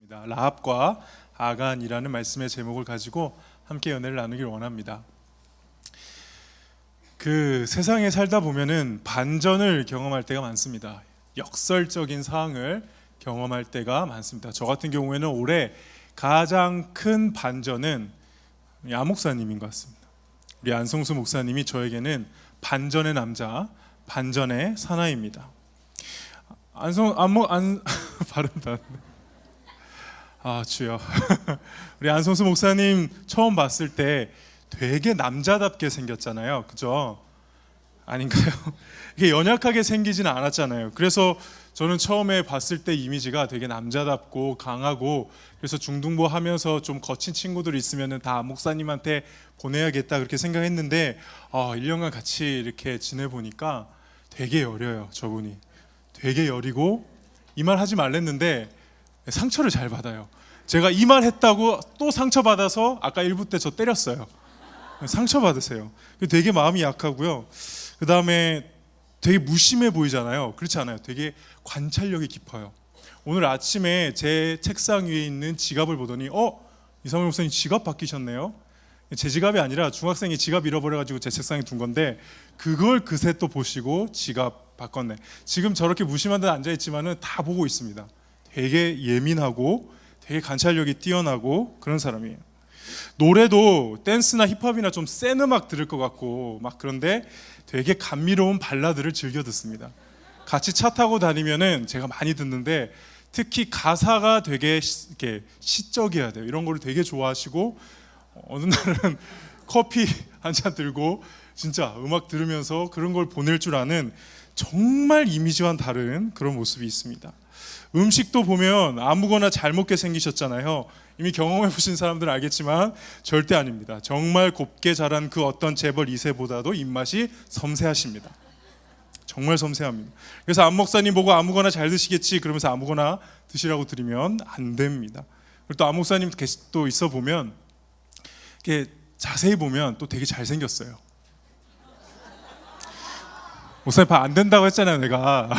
라합과 아간이라는 말씀의 제목을 가지고 함께 연애를 나누길 원합니다. 그 세상에 살다 보면은 반전을 경험할 때가 많습니다. 역설적인 상황을 경험할 때가 많습니다. 저 같은 경우에는 올해 가장 큰 반전은 안 목사님인 것 같습니다. 우리 안성수 목사님이 저에게는 반전의 남자, 반전의 사나이입니다. 발음다. 주여. 우리 안성수 목사님 처음 봤을 때 되게 남자답게 생겼잖아요. 그죠? 아닌가요? 이게 연약하게 생기지는 않았잖아요. 그래서 저는 처음에 봤을 때 이미지가 되게 남자답고 강하고, 그래서 중등부 하면서 좀 거친 친구들 있으면 다 목사님한테 보내야겠다 그렇게 생각했는데 1년간 같이 이렇게 지내보니까 되게 여려요. 저분이 되게 여리고, 이 말 하지 말랬는데 상처를 잘 받아요. 제가 이 말 했다고 또 상처받아서 아까 1부 때 저 때렸어요. 상처 받으세요. 되게 마음이 약하고요. 그 다음에 되게 무심해 보이잖아요. 그렇지 않아요. 되게 관찰력이 깊어요. 오늘 아침에 제 책상 위에 있는 지갑을 보더니 이상훈 목사님 지갑 바뀌셨네요. 제 지갑이 아니라 중학생이 지갑 잃어버려가지고 제 책상에 둔 건데, 그걸 그새 또 보시고 지갑 바꿨네. 지금 저렇게 무심한 데 앉아있지만은 다 보고 있습니다. 되게 예민하고 되게 관찰력이 뛰어나고 그런 사람이에요. 노래도 댄스나 힙합이나 좀 센 음악 들을 것 같고 막 그런데 되게 감미로운 발라드를 즐겨 듣습니다. 같이 차 타고 다니면은 제가 많이 듣는데, 특히 가사가 되게 이렇게 시적이어야 돼요. 이런 거를 되게 좋아하시고, 어느 날은 커피 한 잔 들고 진짜 음악 들으면서 그런 걸 보낼 줄 아는 정말 이미지와는 다른 그런 모습이 있습니다. 음식도 보면 아무거나 잘 먹게 생기셨잖아요. 이미 경험해 보신 사람들은 알겠지만 절대 아닙니다. 정말 곱게 자란 그 어떤 재벌 2세보다도 입맛이 섬세하십니다. 정말 섬세합니다. 그래서 안 목사님 보고 아무거나 잘 드시겠지 그러면서 아무거나 드시라고 드리면 안 됩니다. 그리고 또 안 목사님 또 있어 보면 이렇게 자세히 보면 또 되게 잘생겼어요. 목사님 봐, 안 된다고 했잖아요, 내가.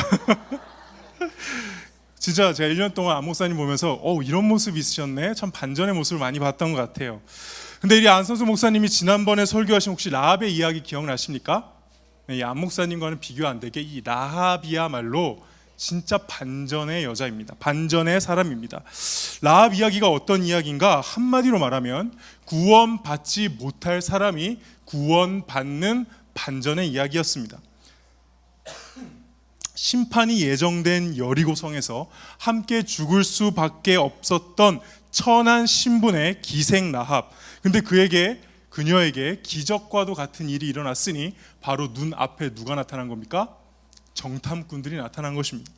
진짜 제가 1년 동안 안 목사님 보면서 이런 모습이 있으셨네, 참 반전의 모습을 많이 봤던 것 같아요. 근데 이 안성수 목사님이 지난번에 설교하신 혹시 라합의 이야기 기억나십니까? 이 안 목사님과는 비교 안 되게 이 라합이야말로 진짜 반전의 여자입니다. 반전의 사람입니다. 라합 이야기가 어떤 이야기인가? 한마디로 말하면 구원받지 못할 사람이 구원받는 반전의 이야기였습니다. 심판이 예정된 여리고성에서 함께 죽을 수밖에 없었던 천한 신분의 기생 라합. 근데 그녀에게 기적과도 같은 일이 일어났으니 바로 눈앞에 누가 나타난 겁니까? 정탐꾼들이 나타난 것입니다.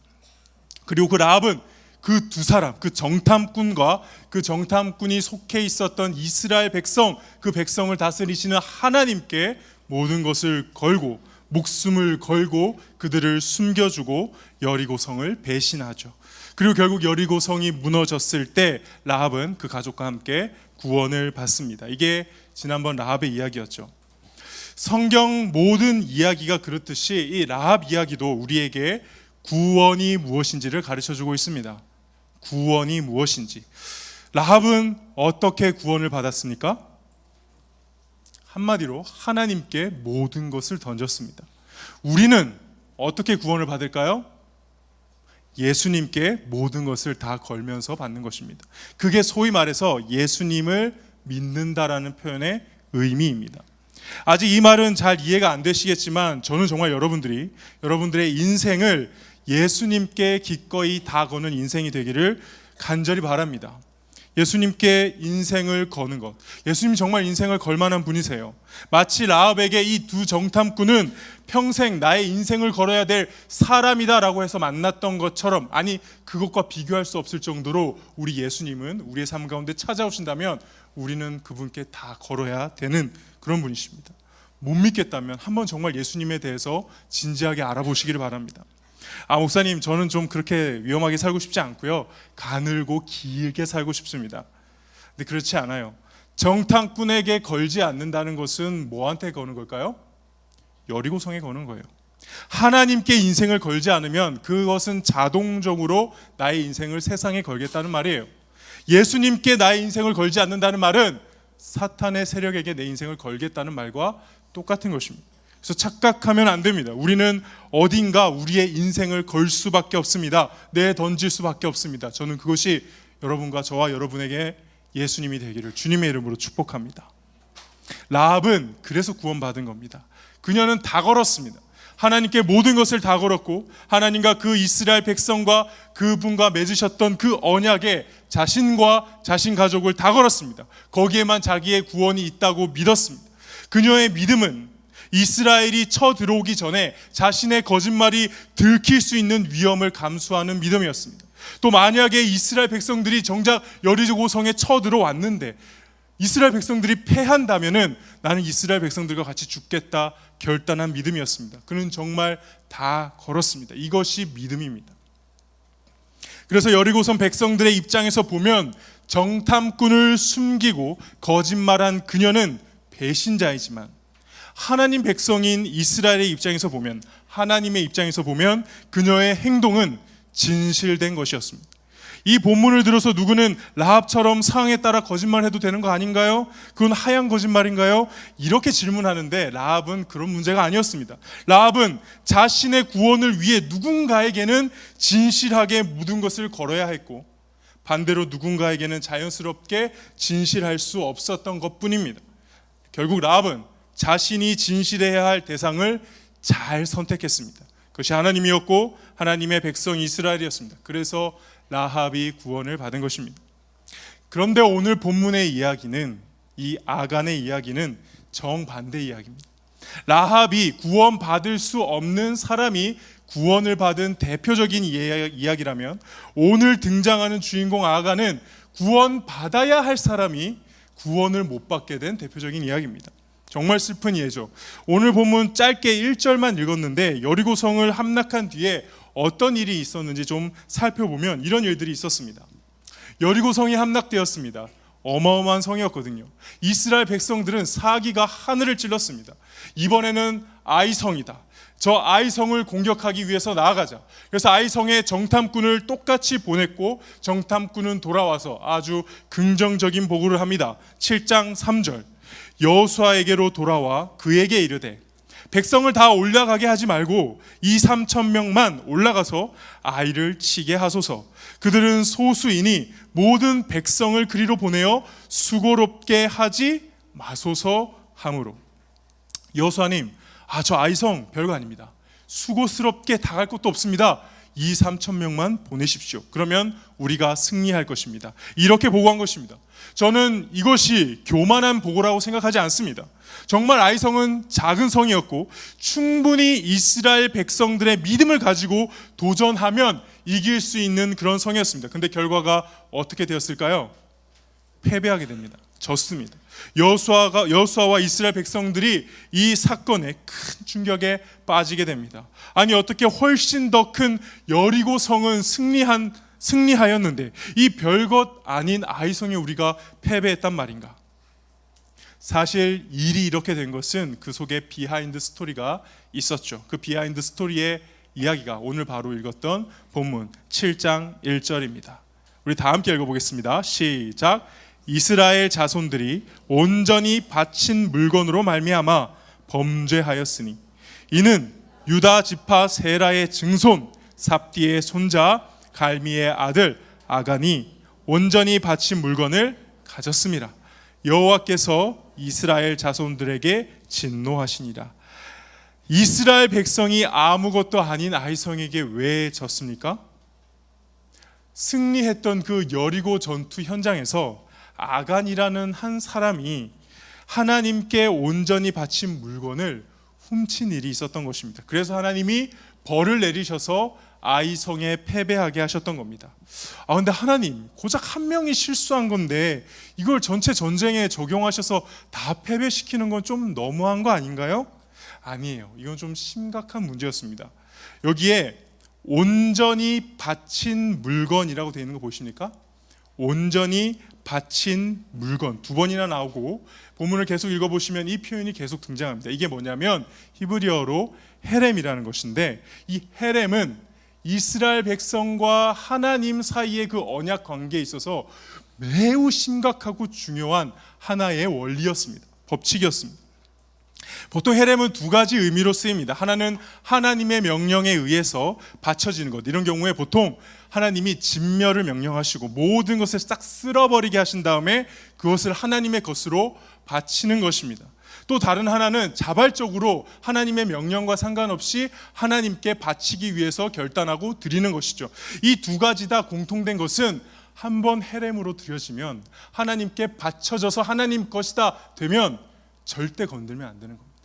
그리고 그 라합은 그 두 사람, 그 정탐꾼과 그 정탐꾼이 속해 있었던 이스라엘 백성, 그 백성을 다스리시는 하나님께 모든 것을 걸고 목숨을 걸고 그들을 숨겨주고 여리고성을 배신하죠. 그리고 결국 여리고성이 무너졌을 때 라합은 그 가족과 함께 구원을 받습니다. 이게 지난번 라합의 이야기였죠. 성경 모든 이야기가 그렇듯이 이 라합 이야기도 우리에게 구원이 무엇인지를 가르쳐주고 있습니다. 구원이 무엇인지. 라합은 어떻게 구원을 받았습니까? 한마디로 하나님께 모든 것을 던졌습니다. 우리는 어떻게 구원을 받을까요? 예수님께 모든 것을 다 걸면서 받는 것입니다. 그게 소위 말해서 예수님을 믿는다라는 표현의 의미입니다. 아직 이 말은 잘 이해가 안 되시겠지만 저는 정말 여러분들의 인생을 예수님께 기꺼이 다 거는 인생이 되기를 간절히 바랍니다. 예수님께 인생을 거는 것. 예수님이 정말 인생을 걸 만한 분이세요. 마치 라합에게 이 두 정탐꾼은 평생 나의 인생을 걸어야 될 사람이다라고 해서 만났던 것처럼, 아니 그것과 비교할 수 없을 정도로 우리 예수님은 우리의 삶 가운데 찾아오신다면 우리는 그분께 다 걸어야 되는 그런 분이십니다. 못 믿겠다면 한번 정말 예수님에 대해서 진지하게 알아보시기를 바랍니다. 목사님, 저는 좀 그렇게 위험하게 살고 싶지 않고요, 가늘고 길게 살고 싶습니다. 근데 그렇지 않아요. 정탐꾼에게 걸지 않는다는 것은 뭐한테 거는 걸까요? 여리고성에 거는 거예요. 하나님께 인생을 걸지 않으면 그것은 자동적으로 나의 인생을 세상에 걸겠다는 말이에요. 예수님께 나의 인생을 걸지 않는다는 말은 사탄의 세력에게 내 인생을 걸겠다는 말과 똑같은 것입니다. 그래서 착각하면 안 됩니다. 우리는 어딘가 우리의 인생을 걸 수밖에 없습니다. 내던질 수밖에 없습니다. 저는 그것이 여러분과 저와 여러분에게 예수님이 되기를 주님의 이름으로 축복합니다. 라합은 그래서 구원받은 겁니다. 그녀는 다 걸었습니다. 하나님께 모든 것을 다 걸었고 하나님과 그 이스라엘 백성과 그분과 맺으셨던 그 언약에 자신과 자신 가족을 다 걸었습니다. 거기에만 자기의 구원이 있다고 믿었습니다. 그녀의 믿음은 이스라엘이 쳐들어오기 전에 자신의 거짓말이 들킬 수 있는 위험을 감수하는 믿음이었습니다. 또 만약에 이스라엘 백성들이 정작 여리고 성에 쳐들어왔는데 이스라엘 백성들이 패한다면은 나는 이스라엘 백성들과 같이 죽겠다 결단한 믿음이었습니다. 그는 정말 다 걸었습니다. 이것이 믿음입니다. 그래서 여리고성 백성들의 입장에서 보면 정탐꾼을 숨기고 거짓말한 그녀는 배신자이지만 하나님 백성인 이스라엘의 입장에서 보면 하나님의 입장에서 보면 그녀의 행동은 진실된 것이었습니다. 이 본문을 들어서 누구는 라합처럼 상황에 따라 거짓말해도 되는 거 아닌가요? 그건 하얀 거짓말인가요? 이렇게 질문하는데 라합은 그런 문제가 아니었습니다. 라합은 자신의 구원을 위해 누군가에게는 진실하게 모든 것을 걸어야 했고 반대로 누군가에게는 자연스럽게 진실할 수 없었던 것뿐입니다. 결국 라합은 자신이 진실해야 할 대상을 잘 선택했습니다. 그것이 하나님이었고 하나님의 백성 이스라엘이었습니다. 그래서 라합이 구원을 받은 것입니다. 그런데 오늘 본문의 이야기는 이 아간의 이야기는 정반대 이야기입니다. 라합이 구원받을 수 없는 사람이 구원을 받은 대표적인 이야기라면 오늘 등장하는 주인공 아간은 구원받아야 할 사람이 구원을 못 받게 된 대표적인 이야기입니다. 정말 슬픈 예죠. 오늘 본문 짧게 1절만 읽었는데 여리고성을 함락한 뒤에 어떤 일이 있었는지 좀 살펴보면 이런 일들이 있었습니다. 여리고성이 함락되었습니다. 어마어마한 성이었거든요. 이스라엘 백성들은 사기가 하늘을 찔렀습니다. 이번에는 아이성이다. 저 아이성을 공격하기 위해서 나아가자. 그래서 아이성에 정탐꾼을 똑같이 보냈고 정탐꾼은 돌아와서 아주 긍정적인 보고를 합니다. 7장 3절 여호수아에게로 돌아와 그에게 이르되 백성을 다 올라가게 하지 말고 2-3천 명만 올라가서 아이를 치게 하소서. 그들은 소수이니 모든 백성을 그리로 보내어 수고롭게 하지 마소서 하므로. 여호수아님, 저 아이성 별거 아닙니다. 수고스럽게 당할 것도 없습니다. 2-3천 명만 보내십시오. 그러면 우리가 승리할 것입니다. 이렇게 보고한 것입니다. 저는 이것이 교만한 보고라고 생각하지 않습니다. 정말 아이성은 작은 성이었고 충분히 이스라엘 백성들의 믿음을 가지고 도전하면 이길 수 있는 그런 성이었습니다. 근데 결과가 어떻게 되었을까요? 패배하게 됩니다. 졌습니다. 여호수아와 이스라엘 백성들이 이 사건에 큰 충격에 빠지게 됩니다. 아니 어떻게 훨씬 더 큰 여리고 성은 승리하였는데 이 별것 아닌 아이성에 우리가 패배했단 말인가? 사실 일이 이렇게 된 것은 그 속에 비하인드 스토리가 있었죠. 그 비하인드 스토리의 이야기가 오늘 바로 읽었던 본문 7장 1절입니다. 우리 다 함께 읽어보겠습니다. 시작. 이스라엘 자손들이 온전히 바친 물건으로 말미암아 범죄하였으니 이는 유다 지파 세라의 증손 삽디의 손자 갈미의 아들 아간이 온전히 바친 물건을 가졌습니다. 여호와께서 이스라엘 자손들에게 진노하시니라. 이스라엘 백성이 아무것도 아닌 아이성에게 왜 졌습니까? 승리했던 그 여리고 전투 현장에서 아간이라는 한 사람이 하나님께 온전히 바친 물건을 훔친 일이 있었던 것입니다. 그래서 하나님이 벌을 내리셔서 아이성에 패배하게 하셨던 겁니다. 근데 하나님 고작 한 명이 실수한 건데 이걸 전체 전쟁에 적용하셔서 다 패배시키는 건 좀 너무한 거 아닌가요? 아니에요. 이건 좀 심각한 문제였습니다. 여기에 온전히 바친 물건이라고 되어 있는 거 보십니까? 온전히 바친 물건 두 번이나 나오고 본문을 계속 읽어보시면 이 표현이 계속 등장합니다. 이게 뭐냐면 히브리어로 헤렘이라는 것인데 이 헤렘은 이스라엘 백성과 하나님 사이의 그 언약 관계에 있어서 매우 심각하고 중요한 하나의 원리였습니다. 법칙이었습니다. 보통 헤렘은 두 가지 의미로 쓰입니다. 하나는 하나님의 명령에 의해서 바쳐지는 것. 이런 경우에 보통 하나님이 진멸을 명령하시고 모든 것을 싹 쓸어버리게 하신 다음에 그것을 하나님의 것으로 바치는 것입니다. 또 다른 하나는 자발적으로 하나님의 명령과 상관없이 하나님께 바치기 위해서 결단하고 드리는 것이죠. 이 두 가지 다 공통된 것은 한번 헤렘으로 드려지면, 하나님께 바쳐져서 하나님 것이다 되면 절대 건들면 안 되는 겁니다.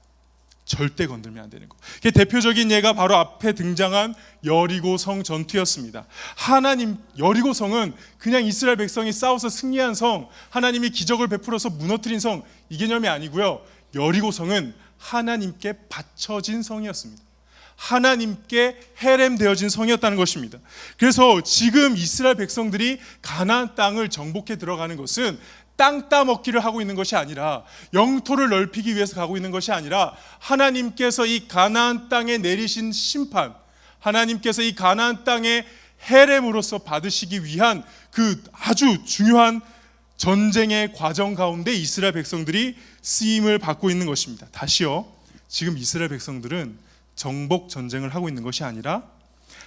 절대 건들면 안 되는 거. 대표적인 예가 바로 앞에 등장한 여리고성 전투였습니다. 여리고성은 그냥 이스라엘 백성이 싸워서 승리한 성, 하나님이 기적을 베풀어서 무너뜨린 성, 이 개념이 아니고요. 여리고성은 하나님께 바쳐진 성이었습니다. 하나님께 헤렘되어진 성이었다는 것입니다. 그래서 지금 이스라엘 백성들이 가나안 땅을 정복해 들어가는 것은 땅 따먹기를 하고 있는 것이 아니라, 영토를 넓히기 위해서 가고 있는 것이 아니라, 하나님께서 이 가나안 땅에 내리신 심판, 하나님께서 이 가나안 땅에 헤렘으로서 받으시기 위한 그 아주 중요한 전쟁의 과정 가운데 이스라엘 백성들이 쓰임을 받고 있는 것입니다. 다시요, 지금 이스라엘 백성들은 정복 전쟁을 하고 있는 것이 아니라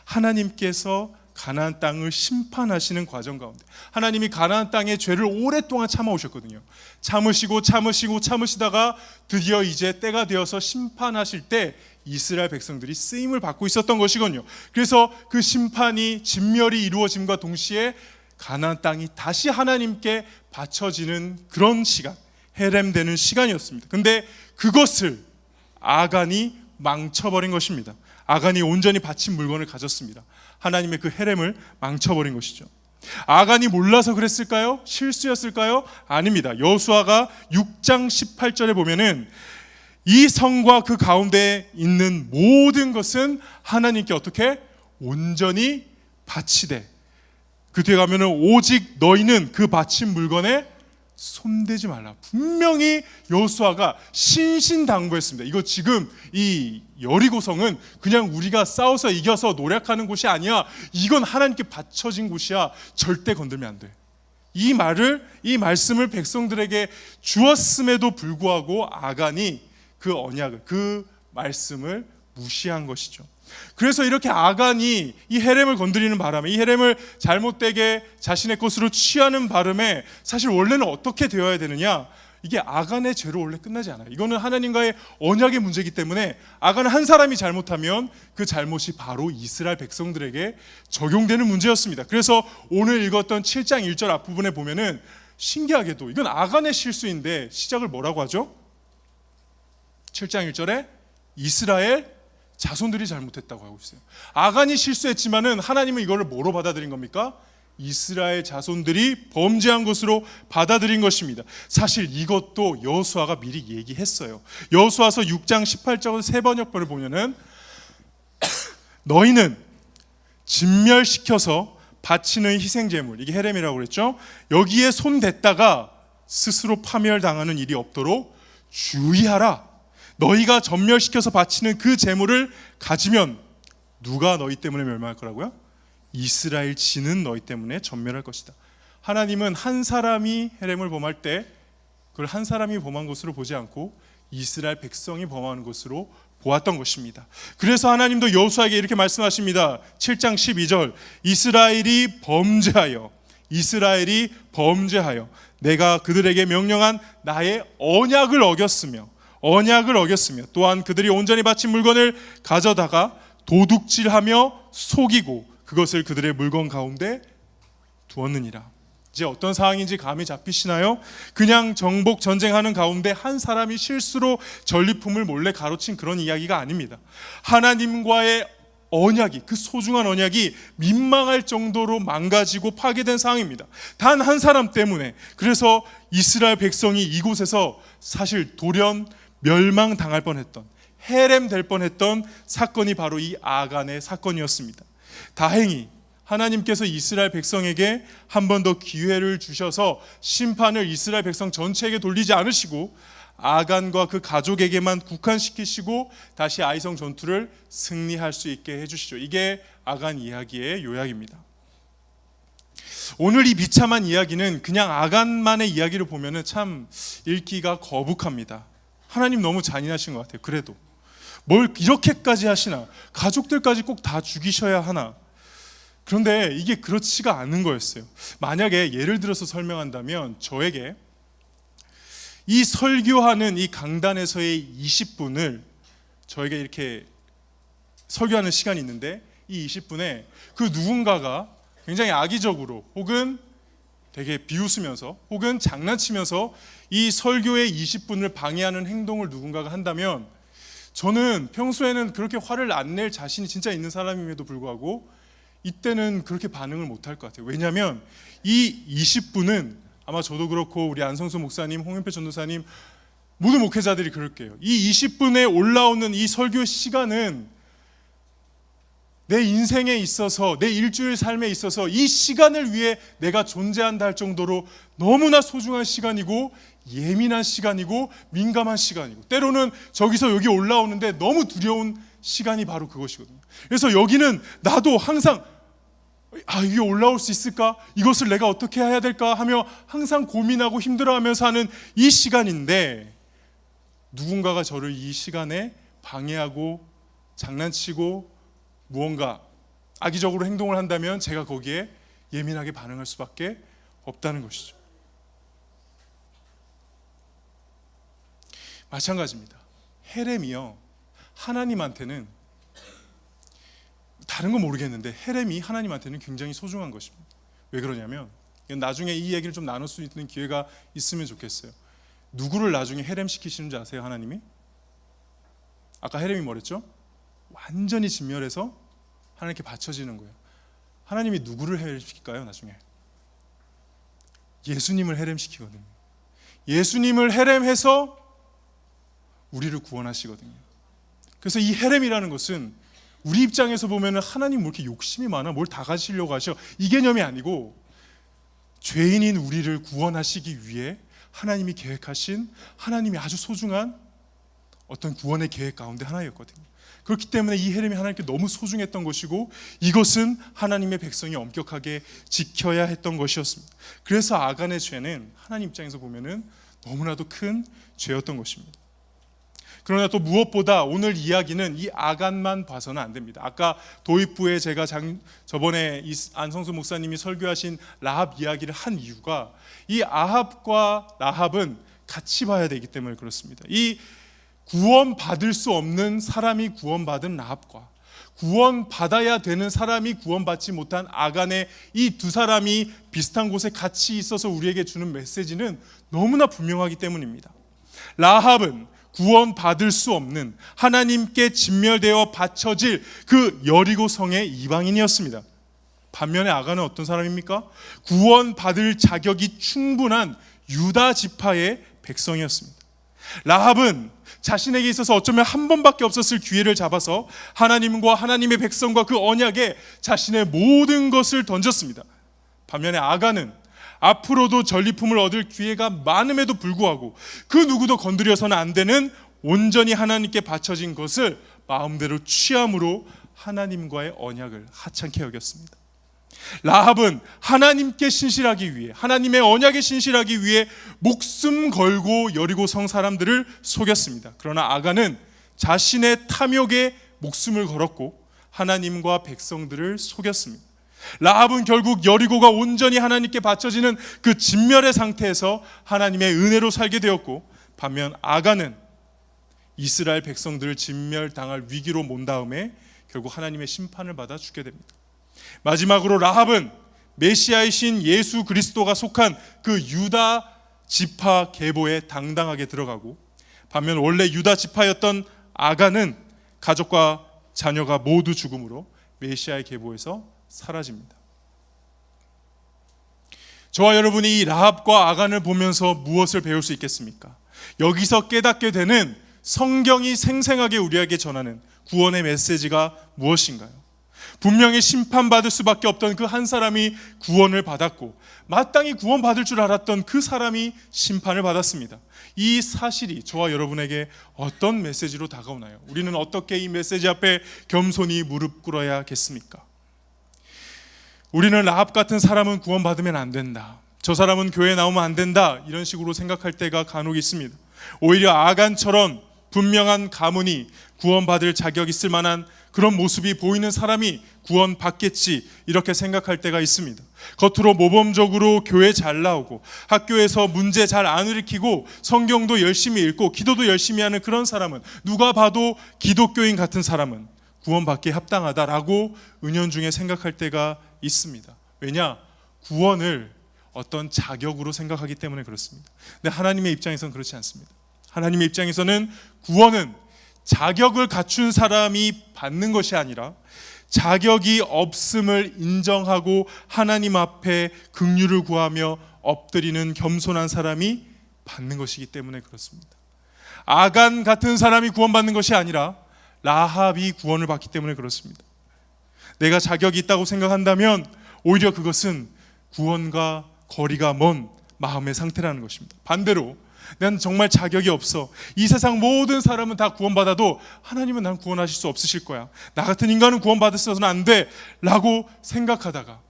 하나님께서 가나안 땅을 심판하시는 과정 가운데, 하나님이 가나안 땅의 죄를 오랫동안 참아오셨거든요. 참으시다가 드디어 이제 때가 되어서 심판하실 때 이스라엘 백성들이 쓰임을 받고 있었던 것이거든요. 그래서 그 심판이, 진멸이 이루어짐과 동시에 가나안 땅이 다시 하나님께 바쳐지는 그런 시간, 헤렘되는 시간이었습니다. 근데 그것을 아간이 망쳐버린 것입니다. 아간이 온전히 바친 물건을 가졌습니다. 하나님의 그 헤렘을 망쳐버린 것이죠. 아간이 몰라서 그랬을까요? 실수였을까요? 아닙니다. 여호수아가 6장 18절에 보면은 이 성과 그 가운데 있는 모든 것은 하나님께 어떻게? 온전히 바치되, 그 뒤에 가면은 오직 너희는 그 바친 물건에 손대지 말라. 분명히 여호수아가 신신당부했습니다. 이거 지금 이 여리고성은 그냥 우리가 싸워서 이겨서 노력하는 곳이 아니야. 이건 하나님께 바쳐진 곳이야. 절대 건들면 안 돼. 이 말씀을 백성들에게 주었음에도 불구하고 아간이 그 언약을, 그 말씀을 무시한 것이죠. 그래서 이렇게 아간이 이 헤렘을 건드리는 바람에, 이 헤렘을 잘못되게 자신의 것으로 취하는 바람에, 사실 원래는 어떻게 되어야 되느냐, 이게 아간의 죄로 원래 끝나지 않아요. 이거는 하나님과의 언약의 문제이기 때문에 아간 한 사람이 잘못하면 그 잘못이 바로 이스라엘 백성들에게 적용되는 문제였습니다. 그래서 오늘 읽었던 7장 1절 앞부분에 보면은 신기하게도 이건 아간의 실수인데 시작을 뭐라고 하죠? 7장 1절에 이스라엘 자손들이 잘못했다고 하고 있어요. 아간이 실수했지만은 하나님은 이거를 뭐로 받아들인 겁니까? 이스라엘 자손들이 범죄한 것으로 받아들인 것입니다. 사실 이것도 여호수아가 미리 얘기했어요. 여호수아서 6장 18절 세 번역본을 보면은 너희는 진멸시켜서 바치는 희생제물, 이게 헤렘이라고 그랬죠. 여기에 손댔다가 스스로 파멸당하는 일이 없도록 주의하라. 너희가 전멸시켜서 바치는 그 제물을 가지면 누가 너희 때문에 멸망할 거라고요? 이스라엘 지는 너희 때문에 전멸할 것이다. 하나님은 한 사람이 헤렘을 범할 때 그걸 한 사람이 범한 것으로 보지 않고 이스라엘 백성이 범하는 것으로 보았던 것입니다. 그래서 하나님도 여호수아에게 이렇게 말씀하십니다. 7장 12절 이스라엘이 범죄하여 내가 그들에게 명령한 나의 언약을 어겼으며 또한 그들이 온전히 바친 물건을 가져다가 도둑질하며 속이고 그것을 그들의 물건 가운데 두었느니라. 이제 어떤 상황인지 감이 잡히시나요? 그냥 정복 전쟁하는 가운데 한 사람이 실수로 전리품을 몰래 가로챈 그런 이야기가 아닙니다. 하나님과의 언약이, 그 소중한 언약이 민망할 정도로 망가지고 파괴된 상황입니다. 단 한 사람 때문에. 그래서 이스라엘 백성이 이곳에서 사실 돌연 멸망당할 뻔했던, 헤렘될 뻔했던 사건이 바로 이 아간의 사건이었습니다. 다행히 하나님께서 이스라엘 백성에게 한 번 더 기회를 주셔서 심판을 이스라엘 백성 전체에게 돌리지 않으시고 아간과 그 가족에게만 국한시키시고 다시 아이성 전투를 승리할 수 있게 해주시죠. 이게 아간 이야기의 요약입니다. 오늘 이 비참한 이야기는 그냥 아간만의 이야기를 보면 참 읽기가 거북합니다. 하나님 너무 잔인하신 것 같아요. 그래도 뭘 이렇게까지 하시나, 가족들까지 꼭 다 죽이셔야 하나. 그런데 이게 그렇지가 않은 거였어요. 만약에 예를 들어서 설명한다면, 저에게 이 설교하는 이 강단에서의 20분을 저에게 이렇게 설교하는 시간이 있는데, 이 20분에 그 누군가가 굉장히 악의적으로 혹은 되게 비웃으면서 혹은 장난치면서 이 설교의 20분을 방해하는 행동을 누군가가 한다면, 저는 평소에는 그렇게 화를 안 낼 자신이 진짜 있는 사람임에도 불구하고 이때는 그렇게 반응을 못할 것 같아요. 왜냐하면 이 20분은 아마 저도 그렇고 우리 안성수 목사님, 홍윤표 전도사님, 모든 목회자들이 그럴게요. 이 20분에 올라오는 이 설교 시간은 내 인생에 있어서, 내 일주일 삶에 있어서 이 시간을 위해 내가 존재한다 할 정도로 너무나 소중한 시간이고, 예민한 시간이고, 민감한 시간이고, 때로는 저기서 여기 올라오는데 너무 두려운 시간이 바로 그것이거든요. 그래서 여기는 나도 항상 이게 올라올 수 있을까? 이것을 내가 어떻게 해야 될까? 하며 항상 고민하고 힘들어하면서 하는 이 시간인데, 누군가가 저를 이 시간에 방해하고 장난치고 무언가 악의적으로 행동을 한다면 제가 거기에 예민하게 반응할 수밖에 없다는 것이죠. 마찬가지입니다. 헤렘이요, 하나님한테는, 다른 건 모르겠는데 헤렘이 하나님한테는 굉장히 소중한 것입니다. 왜 그러냐면, 나중에 이 얘기를 좀 나눌 수 있는 기회가 있으면 좋겠어요. 누구를 나중에 헤렘 시키시는지 아세요? 하나님이? 아까 헤렘이 뭐랬죠? 완전히 진멸해서 하나님께 바쳐지는 거예요. 하나님이 누구를 헤렘시킬까요? 나중에 예수님을 헤렘시키거든요. 예수님을 헤렘해서 우리를 구원하시거든요. 그래서 이 헤렘이라는 것은 우리 입장에서 보면 하나님 뭐 이렇게 욕심이 많아, 뭘 다 가지려고 하셔, 이 개념이 아니고, 죄인인 우리를 구원하시기 위해 하나님이 계획하신, 하나님이 아주 소중한 어떤 구원의 계획 가운데 하나였거든요. 그렇기 때문에 이 헤렘이 하나님께 너무 소중했던 것이고, 이것은 하나님의 백성이 엄격하게 지켜야 했던 것이었습니다. 그래서 아간의 죄는 하나님 입장에서 보면 너무나도 큰 죄였던 것입니다. 그러나 또 무엇보다 오늘 이야기는 이 아간만 봐서는 안 됩니다. 아까 도입부에 제가 저번에 안성수 목사님이 설교하신 라합 이야기를 한 이유가, 이 아합과 라합은 같이 봐야 되기 때문에 그렇습니다. 이 구원받을 수 없는 사람이 구원받은 라합과 구원받아야 되는 사람이 구원받지 못한 아간의 이 두 사람이 비슷한 곳에 같이 있어서 우리에게 주는 메시지는 너무나 분명하기 때문입니다. 라합은 구원받을 수 없는, 하나님께 진멸되어 바쳐질 그 여리고 성의 이방인이었습니다. 반면에 아간은 어떤 사람입니까? 구원받을 자격이 충분한 유다 지파의 백성이었습니다. 라합은 자신에게 있어서 어쩌면 한 번밖에 없었을 기회를 잡아서 하나님과 하나님의 백성과 그 언약에 자신의 모든 것을 던졌습니다. 반면에 아간은 앞으로도 전리품을 얻을 기회가 많음에도 불구하고 그 누구도 건드려서는 안 되는 온전히 하나님께 바쳐진 것을 마음대로 취함으로 하나님과의 언약을 하찮게 여겼습니다. 라합은 하나님께 신실하기 위해, 하나님의 언약에 신실하기 위해 목숨 걸고 여리고 성 사람들을 속였습니다. 그러나 아간은 자신의 탐욕에 목숨을 걸었고 하나님과 백성들을 속였습니다. 라합은 결국 여리고가 온전히 하나님께 바쳐지는 그 진멸의 상태에서 하나님의 은혜로 살게 되었고, 반면 아간은 이스라엘 백성들을 진멸당할 위기로 몬 다음에 결국 하나님의 심판을 받아 죽게 됩니다. 마지막으로 라합은 메시아이신 예수 그리스도가 속한 그 유다 지파 계보에 당당하게 들어가고, 반면 원래 유다 지파였던 아간은 가족과 자녀가 모두 죽음으로 메시아의 계보에서 사라집니다. 저와 여러분이 이 라합과 아간을 보면서 무엇을 배울 수 있겠습니까? 여기서 깨닫게 되는 성경이 생생하게 우리에게 전하는 구원의 메시지가 무엇인가요? 분명히 심판받을 수밖에 없던 그 한 사람이 구원을 받았고, 마땅히 구원받을 줄 알았던 그 사람이 심판을 받았습니다. 이 사실이 저와 여러분에게 어떤 메시지로 다가오나요? 우리는 어떻게 이 메시지 앞에 겸손히 무릎 꿇어야겠습니까? 우리는 라합 같은 사람은 구원받으면 안 된다, 저 사람은 교회에 나오면 안 된다, 이런 식으로 생각할 때가 간혹 있습니다. 오히려 아간처럼 분명한 가문이 구원받을 자격 있을 만한 그런 모습이 보이는 사람이 구원받겠지, 이렇게 생각할 때가 있습니다. 겉으로 모범적으로 교회 잘 나오고 학교에서 문제 잘 안 일으키고 성경도 열심히 읽고 기도도 열심히 하는 그런 사람은, 누가 봐도 기독교인 같은 사람은 구원받기에 합당하다라고 은연중에 생각할 때가 있습니다. 왜냐? 구원을 어떤 자격으로 생각하기 때문에 그렇습니다. 근데 하나님의 입장에서는 그렇지 않습니다. 하나님의 입장에서는 구원은 자격을 갖춘 사람이 받는 것이 아니라 자격이 없음을 인정하고 하나님 앞에 긍휼을 구하며 엎드리는 겸손한 사람이 받는 것이기 때문에 그렇습니다. 아간 같은 사람이 구원받는 것이 아니라 라합이 구원을 받기 때문에 그렇습니다. 내가 자격이 있다고 생각한다면 오히려 그것은 구원과 거리가 먼 마음의 상태라는 것입니다. 반대로 난 정말 자격이 없어, 이 세상 모든 사람은 다 구원받아도 하나님은 난 구원하실 수 없으실 거야, 나 같은 인간은 구원받았어서는 안 돼 라고 생각하다가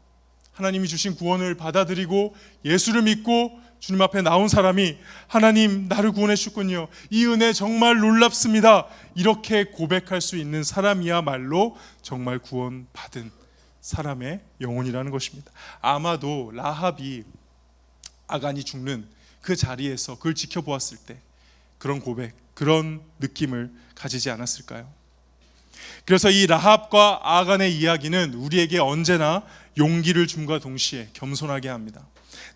하나님이 주신 구원을 받아들이고 예수를 믿고 주님 앞에 나온 사람이 하나님 나를 구원해 주셨군요, 이 은혜 정말 놀랍습니다, 이렇게 고백할 수 있는 사람이야말로 정말 구원받은 사람의 영혼이라는 것입니다. 아마도 라합이 아간이 죽는 그 자리에서 그걸 지켜보았을 때 그런 고백, 그런 느낌을 가지지 않았을까요? 그래서 이 라합과 아간의 이야기는 우리에게 언제나 용기를 줌과 동시에 겸손하게 합니다.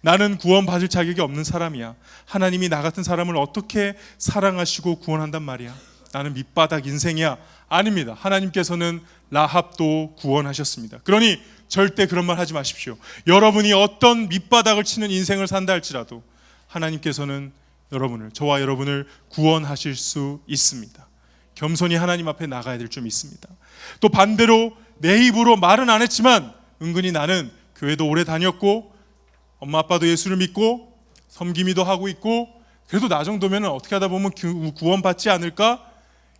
나는 구원받을 자격이 없는 사람이야, 하나님이 나 같은 사람을 어떻게 사랑하시고 구원한단 말이야, 나는 밑바닥 인생이야. 아닙니다. 하나님께서는 라합도 구원하셨습니다. 그러니 절대 그런 말 하지 마십시오. 여러분이 어떤 밑바닥을 치는 인생을 산다 할지라도 하나님께서는 여러분을, 저와 여러분을 구원하실 수 있습니다. 겸손히 하나님 앞에 나가야 될 줄 믿습니다. 또 반대로 내 입으로 말은 안 했지만 은근히 나는 교회도 오래 다녔고 엄마 아빠도 예수를 믿고 섬기미도 하고 있고 그래도 나 정도면 어떻게 하다 보면 구원받지 않을까?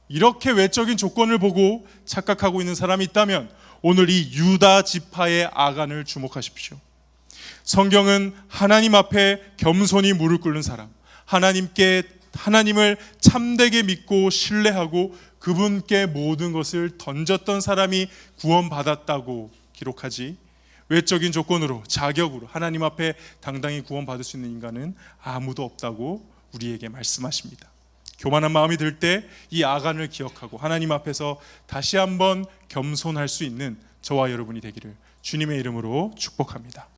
이렇게 외적인 조건을 보고 착각하고 있는 사람이 있다면 오늘 이 유다 지파의 아간을 주목하십시오. 성경은 하나님 앞에 겸손히 무릎 꿇는 사람, 하나님을 참되게 믿고 신뢰하고 그분께 모든 것을 던졌던 사람이 구원받았다고 기록하지, 외적인 조건으로 자격으로 하나님 앞에 당당히 구원받을 수 있는 인간은 아무도 없다고 우리에게 말씀하십니다. 교만한 마음이 들 때 이 아간을 기억하고 하나님 앞에서 다시 한번 겸손할 수 있는 저와 여러분이 되기를 주님의 이름으로 축복합니다.